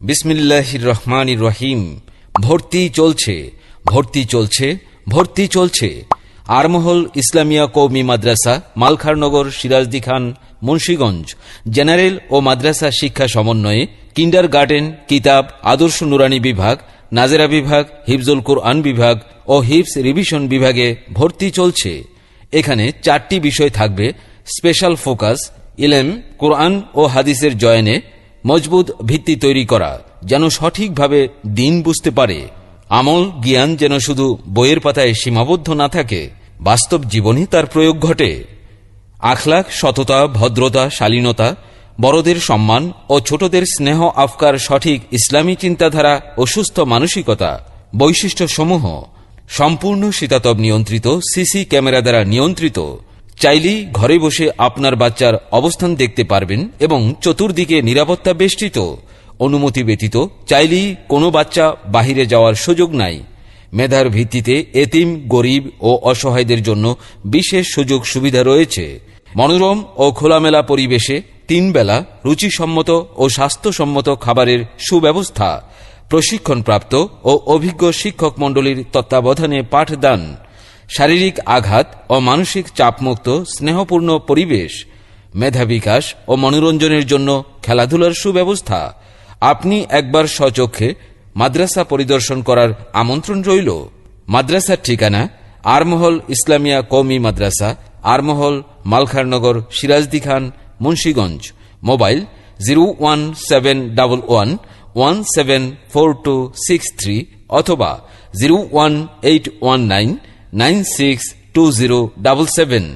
বিসমিল্লাহির রহমানির রহিম। ভর্তি চলছে, ভর্তি চলছে, ভর্তি চলছে। আরমহল ইসলামিয়া কওমি মাদ্রাসা, মালখারনগর, সিরাজদি খান, মুন্সীগঞ্জ জেনারেল ও মাদ্রাসা শিক্ষা সমন্বয়ে কিন্ডার গার্ডেন, কিতাব, আদর্শ নুরানি বিভাগ, নাজেরা বিভাগ, হিফজুল কুরআন বিভাগ ও হিফজ রিভিশন বিভাগে ভর্তি চলছে। এখানে 4টি বিষয় থাকবে: স্পেশাল ফোকাস, ইলম, কোরআন ও হাদিসের জয়নে মজবুত ভিত্তি তৈরি করা, যেন সঠিকভাবে দিন বুঝতে পারে। আমল জ্ঞান যেন শুধু বইয়ের পাতায় সীমাবদ্ধ না থাকে, বাস্তব জীবনে তার প্রয়োগ ঘটে। আখলাক, সততা, ভদ্রতা, শালীনতা, বড়দের সম্মান ও ছোটদের স্নেহ আফকার, সঠিক ইসলামী চিন্তাধারা ও সুস্থ মানসিকতা বৈশিষ্ট্যসমূহ সম্পূর্ণ শীতাতপ নিয়ন্ত্রিত, সিসি ক্যামেরা দ্বারা নিয়ন্ত্রিত। চাইলেই ঘরে বসে আপনার বাচ্চার অবস্থান দেখতে পারবেন এবং চতুর্দিকে নিরাপত্তা বেষ্টিত। অনুমতি ব্যতীত চাইলেই কোনো বাচ্চা বাহিরে যাওয়ার সুযোগ নাই। মেধার ভিত্তিতে এতিম, গরিব ও অসহায়দের জন্য বিশেষ সুযোগ সুবিধা রয়েছে। মনোরম ও খোলামেলা পরিবেশে 3 বেলা রুচিসম্মত ও স্বাস্থ্যসম্মত খাবারের সুব্যবস্থা, প্রশিক্ষণপ্রাপ্ত ও অভিজ্ঞ শিক্ষক মণ্ডলীর তত্ত্বাবধানে পাঠদান, শারীরিক আঘাত ও মানসিক চাপমুক্ত স্নেহপূর্ণ পরিবেশ, মেধা বিকাশ ও মনোরঞ্জনের জন্য খেলাধুলার সুব্যবস্থা। আপনি একবার স্বচক্ষে মাদ্রাসা পরিদর্শন করার আমন্ত্রণ রইল। মাদ্রাসার ঠিকানা: আরমহল ইসলামিয়া কওমি মাদ্রাসা, আরমহল, মালখারনগর, সিরাজদি খান, মুন্সীগঞ্জ। মোবাইল 01711744263 অথবা 01819962077।